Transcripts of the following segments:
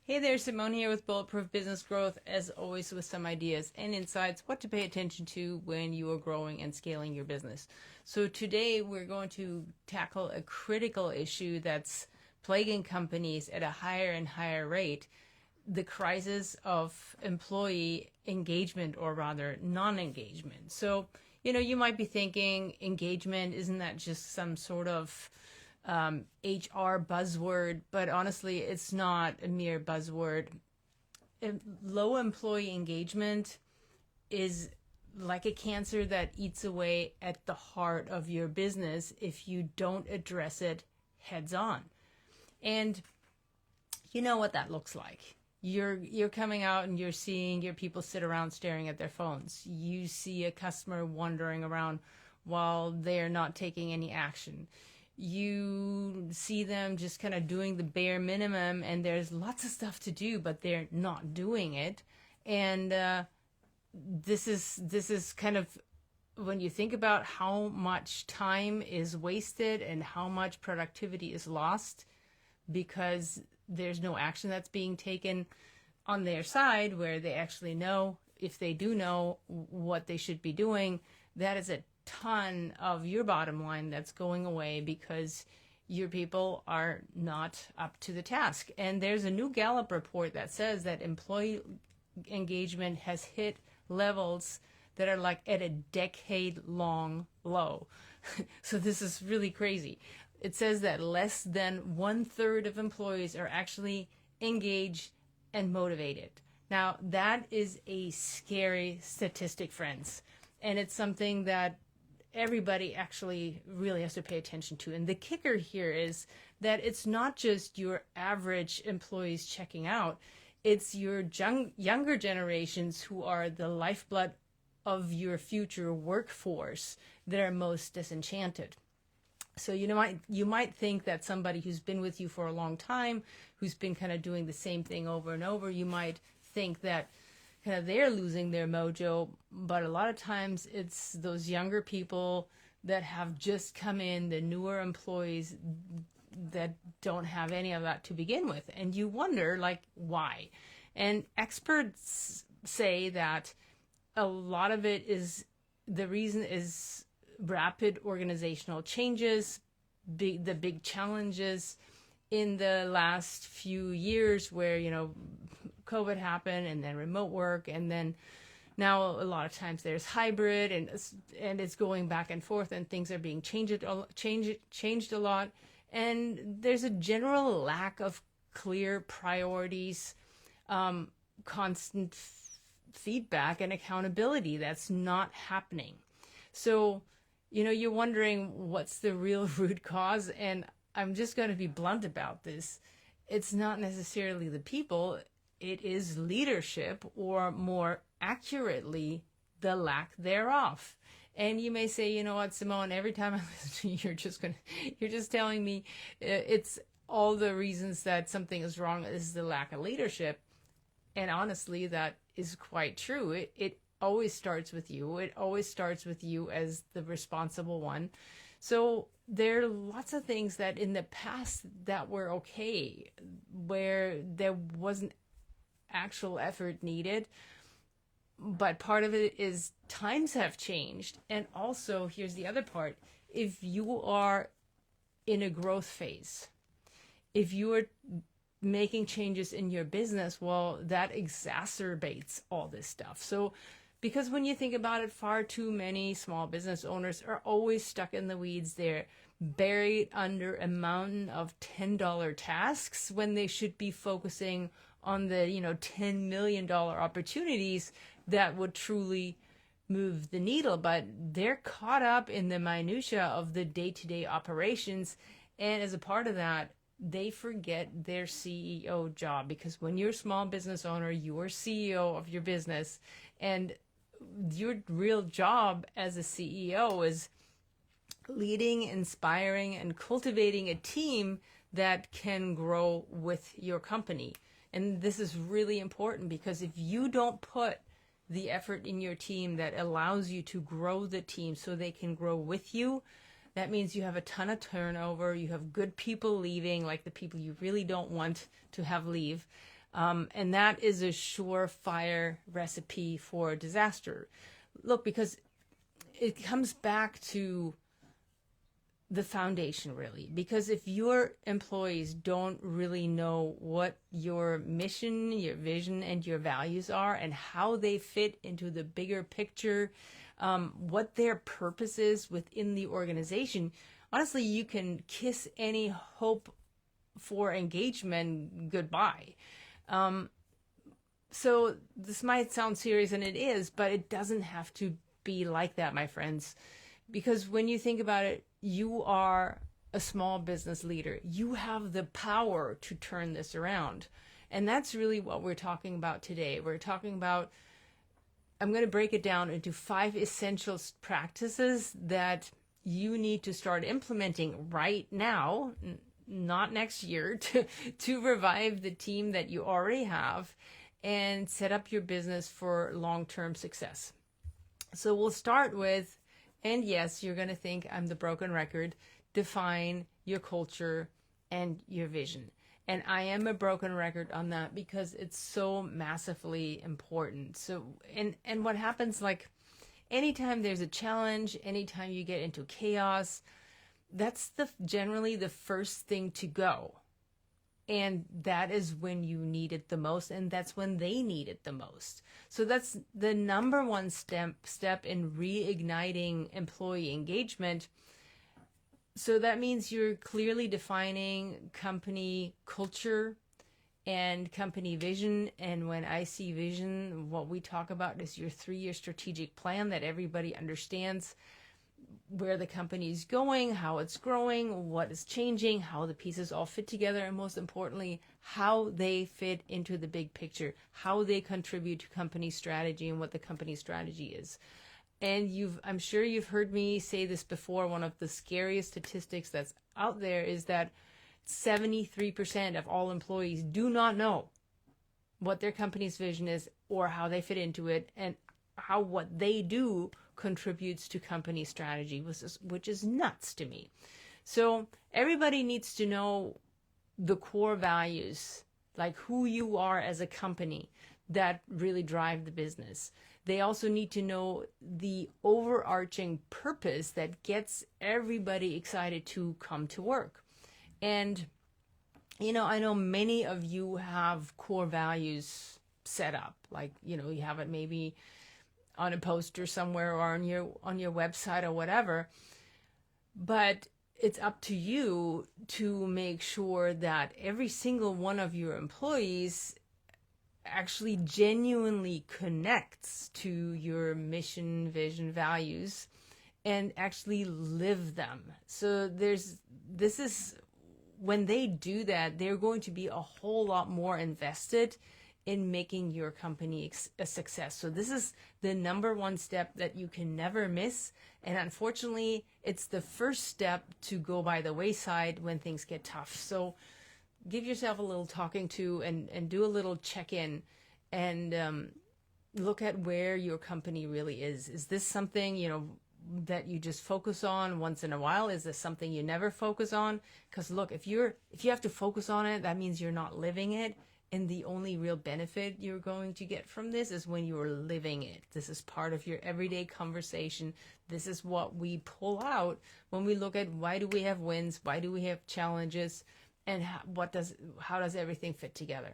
Hey there, Simone here with Bulletproof Business Growth, as always with some ideas and insights, what to pay attention to when you are growing and scaling your business. So today we're going to tackle a critical issue that's plaguing companies at a higher and higher rate, the crisis of employee engagement, or rather non-engagement. So, you might be thinking engagement, isn't that just some sort of HR buzzword? But honestly, it's not a mere buzzword. Low employee engagement is like a cancer that eats away at the heart of your business if you don't address it heads on. And you know what that looks like. You're coming out and you're seeing your people sit around staring at their phones. You see a customer wandering around while they're not taking any action. You see them just kind of doing the bare minimum, and there's lots of stuff to do, but they're not doing it. And this is kind of, when you think about how much time is wasted and how much productivity is lost because there's no action that's being taken on their side where they actually know, if they do know what they should be doing, that is a ton of your bottom line that's going away because your people are not up to the task. And there's a new Gallup report that says that employee engagement has hit levels that are like at a decade-long low. So this is really crazy. It says that less than 1/3 of employees are actually engaged and motivated. Now, that is a scary statistic, friends. And it's something that everybody actually really has to pay attention to. And the kicker here is that it's not just your average employees checking out. It's your younger generations who are the lifeblood of your future workforce that are most disenchanted. So you might think that somebody who's been with you for a long time, who's been kind of doing the same thing over and over, you might think that kind of they're losing their mojo, but a lot of times it's those younger people that have just come in, the newer employees that don't have any of that to begin with. And you wonder, like, why? And experts say that a lot of it is, the reason is rapid organizational changes, the big challenges in the last few years where, COVID happened, and then remote work, and then now a lot of times there's hybrid, and it's going back and forth, and things are being changed a lot, and there's a general lack of clear priorities, constant feedback and accountability that's not happening. So you're wondering what's the real root cause, and I'm just going to be blunt about this. It's not necessarily the people. It is leadership, or more accurately, the lack thereof. And you may say, you know what, Simone, every time I listen to you, you're just telling me it's all the reasons that something is wrong is the lack of leadership. And honestly, that is quite true. It always starts with you. It always starts with you as the responsible one. So there are lots of things that in the past that were okay, where there wasn't actual effort needed, but part of it is times have changed. And also, here's the other part: if you are in a growth phase, if you are making changes in your business, well, that exacerbates all this stuff. So because when you think about it, far too many small business owners are always stuck in the weeds. They're buried under a mountain of $10 tasks when they should be focusing on the $10 million opportunities that would truly move the needle. But they're caught up in the minutia of the day-to-day operations, and as a part of that, they forget their CEO job. Because when you're a small business owner, you're CEO of your business, and your real job as a CEO is leading, inspiring, and cultivating a team that can grow with your company. And this is really important, because if you don't put the effort in your team that allows you to grow the team so they can grow with you, that means you have a ton of turnover. You have good people leaving, like the people you really don't want to have leave. And that is a surefire recipe for disaster. Look, because it comes back to the foundation, really. Because if your employees don't really know what your mission, your vision, and your values are, and how they fit into the bigger picture, what their purpose is within the organization, honestly, you can kiss any hope for engagement goodbye. So this might sound serious, and it is, but it doesn't have to be like that, my friends. Because when you think about it, you are a small business leader. You have the power to turn this around. And that's really what we're talking about today. We're talking about, I'm going to break it down into 5 essential practices that you need to start implementing right now, not next year, to revive the team that you already have and set up your business for long-term success. So we'll start with, and yes, you're going to think I'm the broken record, define your culture and your vision. And I am a broken record on that because it's so massively important. So, and what happens, like, anytime there's a challenge, anytime you get into chaos, that's generally the first thing to go. And that is when you need it the most, and that's when they need it the most. So that's the number one step in reigniting employee engagement. So that means you're clearly defining company culture and company vision. And when I see vision, what we talk about is your 3-year strategic plan that everybody understands where the company is going, how it's growing, what is changing, how the pieces all fit together, and most importantly, how they fit into the big picture, how they contribute to company strategy and what the company strategy is. And I'm sure you've heard me say this before. One of the scariest statistics that's out there is that 73% of all employees do not know what their company's vision is or how they fit into it, and how what they do contributes to company strategy, which is nuts to me. So everybody needs to know the core values, like who you are as a company, that really drive the business. They also need to know the overarching purpose that gets everybody excited to come to work. And, I know many of you have core values set up, like, you have it maybe on a poster somewhere or on your website or whatever. But it's up to you to make sure that every single one of your employees actually genuinely connects to your mission, vision, values, and actually live them. So this is when they do that, they're going to be a whole lot more invested in making your company a success. So this is the number one step that you can never miss. And unfortunately, it's the first step to go by the wayside when things get tough. So give yourself a little talking to and do a little check-in and look at where your company really is. Is this something, that you just focus on once in a while? Is this something you never focus on? Because look, if you have to focus on it, that means you're not living it. And the only real benefit you're going to get from this is when you're living it. This is part of your everyday conversation. This is what we pull out when we look at why do we have wins, why do we have challenges, and how does everything fit together.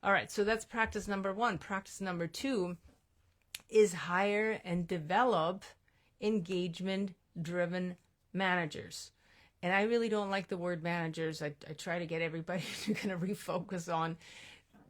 All right, so that's practice number 1. Practice number 2 is hire and develop engagement-driven managers. And I really don't like the word managers. I try to get everybody to kind of refocus on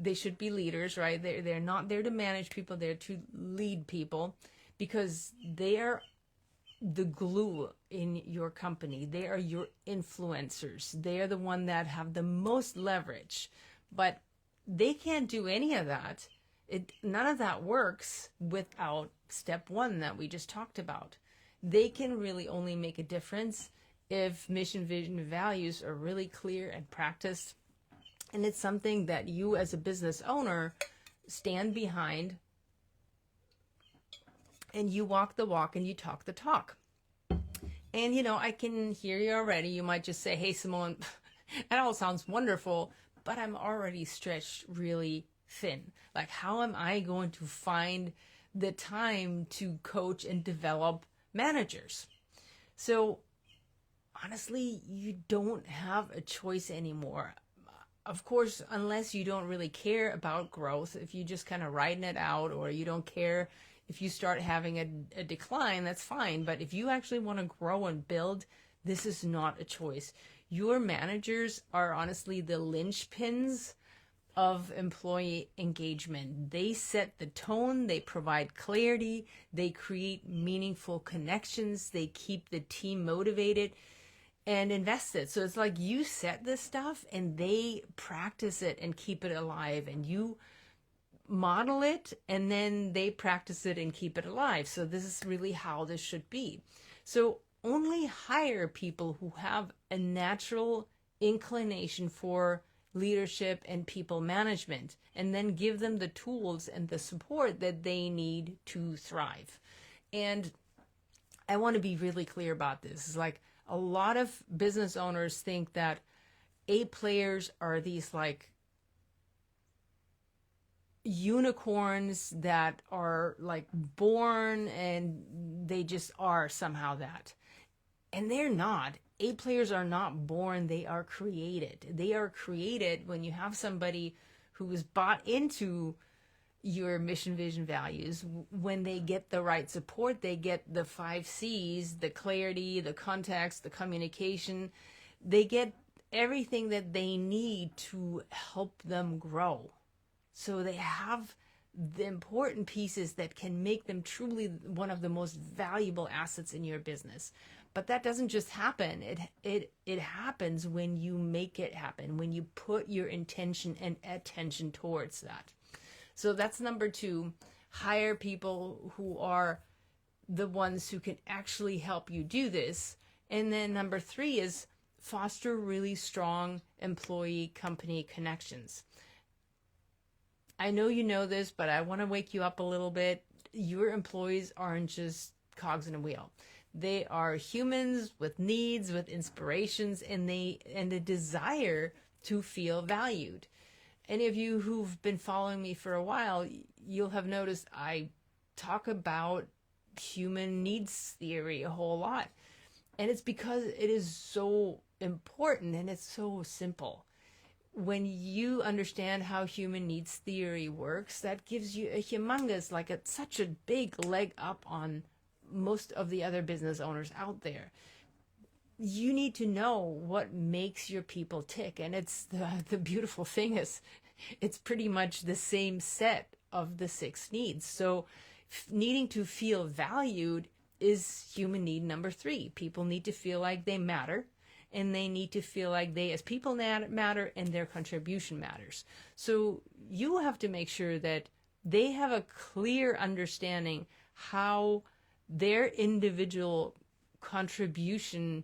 they should be leaders, right? They're not there to manage people. They're to lead people because they are the glue in your company. They are your influencers. They are the one that have the most leverage. But they can't do any of that. None of that works without step 1 that we just talked about. They can really only make a difference if mission, vision, values are really clear and practiced. And it's something that you as a business owner stand behind, and you walk the walk and you talk the talk. And, I can hear you already. You might just say, hey, Simone, that all sounds wonderful, but I'm already stretched really thin. Like, how am I going to find the time to coach and develop managers? So honestly, you don't have a choice anymore. Of course, unless you don't really care about growth, if you just kind of riding it out, or you don't care if you start having a decline, that's fine. But if you actually want to grow and build, this is not a choice. Your managers are honestly the linchpins of employee engagement. They set the tone, they provide clarity, they create meaningful connections, they keep the team motivated and invested. So it's like you set this stuff and they practice it and keep it alive, and you model it and then they practice it and keep it alive. So this is really how this should be. So only hire people who have a natural inclination for leadership and people management, and then give them the tools and the support that they need to thrive. And I want to be really clear about this. It's like a lot of business owners think that A players are these like unicorns that are like born and they just are somehow that. And they're not. A players are not born, they are created. They are created when you have somebody who is bought into your mission, vision, values. When they get the right support, they get the 5 C's, the clarity, the context, the communication. They get everything that they need to help them grow. So they have the important pieces that can make them truly one of the most valuable assets in your business. But that doesn't just happen. It happens when you make it happen, when you put your intention and attention towards that. So that's number 2. Hire people who are the ones who can actually help you do this. And then number 3 is foster really strong employee company connections. I know you know this, but I want to wake you up a little bit. Your employees aren't just cogs in a wheel. They are humans with needs, with inspirations, and a desire to feel valued. Any of you who've been following me for a while, you'll have noticed I talk about human needs theory a whole lot. And it's because it is so important and it's so simple. When you understand how human needs theory works, that gives you a humongous, such a big leg up on most of the other business owners out there. You need to know what makes your people tick. And it's the beautiful thing is it's pretty much the same set of the 6 needs. So needing to feel valued is human need number 3. People need to feel like they matter, and they need to feel like they as people matter and their contribution matters. So you have to make sure that they have a clear understanding how their individual contribution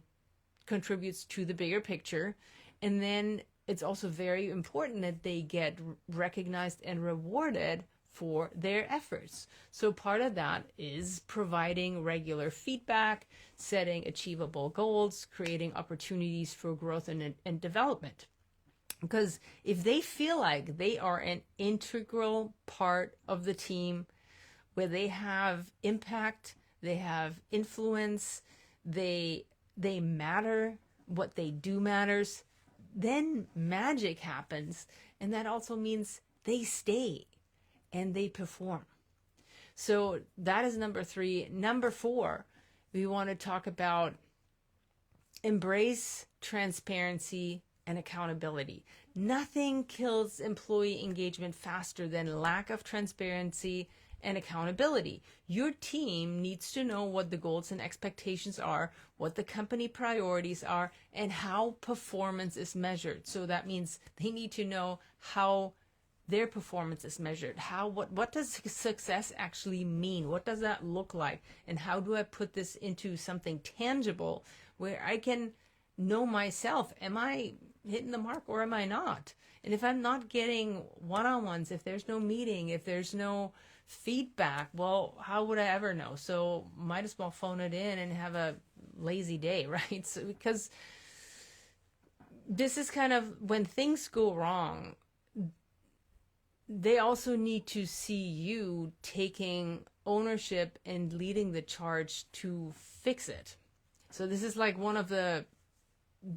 contributes to the bigger picture. And then it's also very important that they get recognized and rewarded for their efforts. So part of that is providing regular feedback, setting achievable goals, creating opportunities for growth and development. Because if they feel like they are an integral part of the team, where they have impact, they have influence, they matter, what they do matters, then magic happens. And that also means they stay and they perform. So that is number 3. Number 4, we want to talk about embrace transparency and accountability. Nothing kills employee engagement faster than lack of transparency and accountability. Your team needs to know what the goals and expectations are, what the company priorities are, and how performance is measured. So that means they need to know how their performance is measured. What does success actually mean? What does that look like? And how do I put this into something tangible where I can know myself? Am I hitting the mark or am I not? And if I'm not getting one-on-ones, if there's no meeting, if there's no feedback, well, how would I ever know? So might as well phone it in and have a lazy day, right? So because this is kind of when things go wrong, they also need to see you taking ownership and leading the charge to fix it. So this is like one of the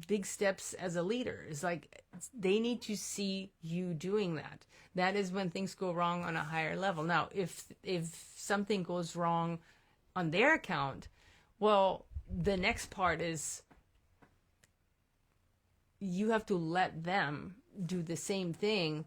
big steps as a leader. Is like they need to see you doing that. That is when things go wrong on a higher level. Now, if something goes wrong on their account, well, the next part is you have to let them do the same thing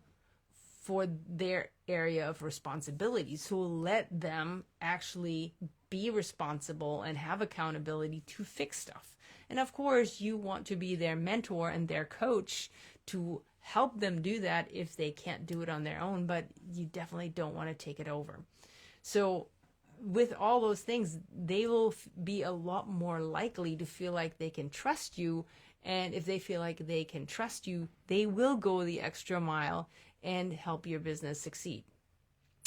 for their area of responsibility. So let them actually be responsible and have accountability to fix stuff. And of course, you want to be their mentor and their coach to help them do that if they can't do it on their own, but you definitely don't want to take it over. So with all those things, they will be a lot more likely to feel like they can trust you. And if they feel like they can trust you, they will go the extra mile and help your business succeed.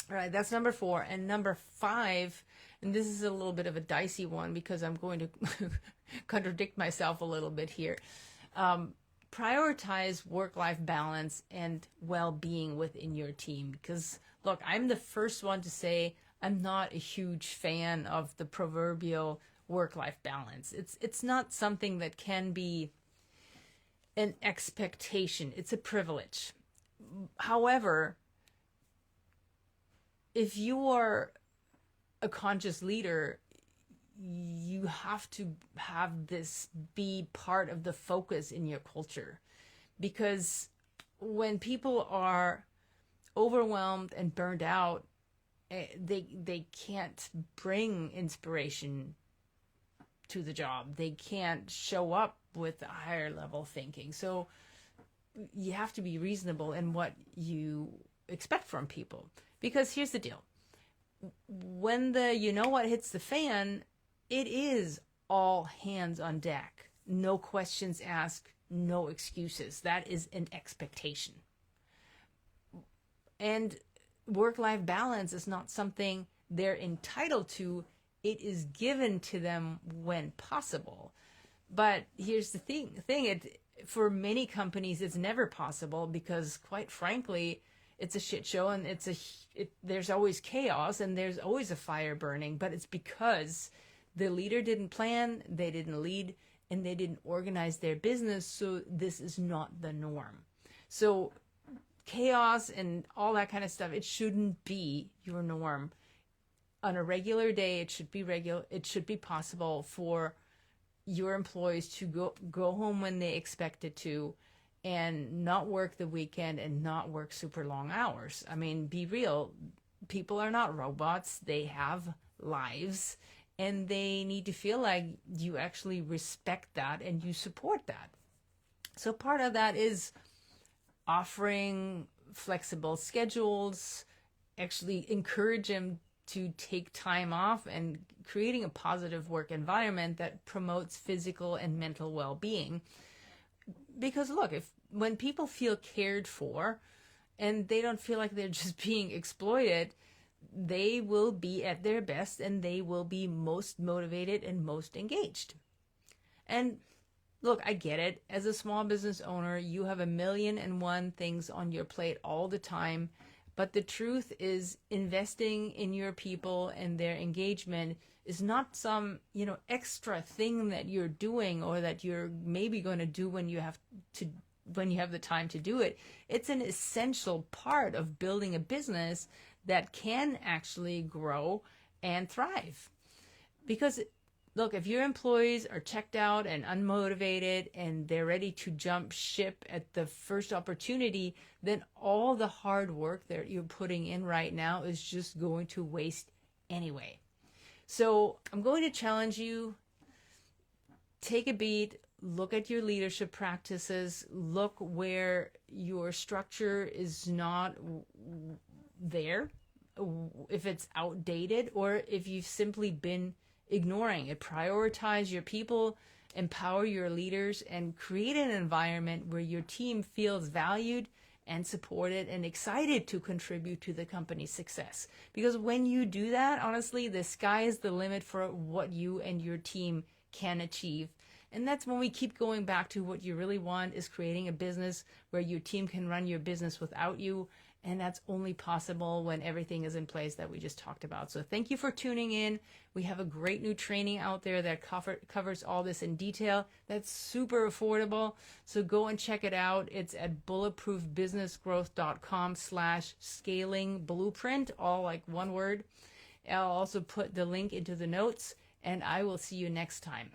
All right, that's number 4. And number 5, and this is a little bit of a dicey one because I'm going to contradict myself a little bit here. Prioritize work-life balance and well-being within your team. Because, look, I'm the first one to say I'm not a huge fan of the proverbial work-life balance. It's not something that can be an expectation. It's a privilege. However, if you are a conscious leader, you have to have this be part of the focus in your culture. Because when people are overwhelmed and burned out, they can't bring inspiration to the job. They can't show up with a higher level thinking. So you have to be reasonable in what you expect from people. Because here's the deal. When the you know what hits the fan, it is all hands on deck. No questions asked, no excuses. That is an expectation. And work-life balance is not something they're entitled to. It is given to them when possible. But here's the thing, for many companies, it's never possible because, quite frankly, it's a shit show and there's always chaos and there's always a fire burning. But it's because the leader didn't plan, they didn't lead, and they didn't organize their business. So this is not the norm. So chaos and all that kind of stuff, it shouldn't be your norm. On a regular day, it should be possible for your employees to go home when they expected to and not work the weekend and not work super long hours. I mean, be real. People are not robots. They have lives and they need to feel like you actually respect that and you support that. So part of that is offering flexible schedules, actually encourage them to take time off and creating a positive work environment that promotes physical and mental well-being. Because look, when people feel cared for and they don't feel like they're just being exploited, they will be at their best and they will be most motivated and most engaged. And look, I get it. As a small business owner, you have 1,000,001 things on your plate all the time. But the truth is, investing in your people and their engagement is not some, extra thing that you're doing or that you're maybe going to do when you have the time to do it. It's an essential part of building a business that can actually grow and thrive. Because look, if your employees are checked out and unmotivated and they're ready to jump ship at the first opportunity, then all the hard work that you're putting in right now is just going to waste anyway. So I'm going to challenge you, take a beat, look at your leadership practices, look where your structure is not there, if it's outdated, or if you've simply been ignoring it. Prioritize your people, empower your leaders, and create an environment where your team feels valued and supported and excited to contribute to the company's success. Because when you do that, honestly, the sky is the limit for what you and your team can achieve. And that's when we keep going back to what you really want is creating a business where your team can run your business without you. And that's only possible when everything is in place that we just talked about. So thank you for tuning in. We have a great new training out there that covers all this in detail. That's super affordable. So go and check it out. It's at bulletproofbusinessgrowth.com/scaling blueprint, all like one word. I'll also put the link into the notes, and I will see you next time.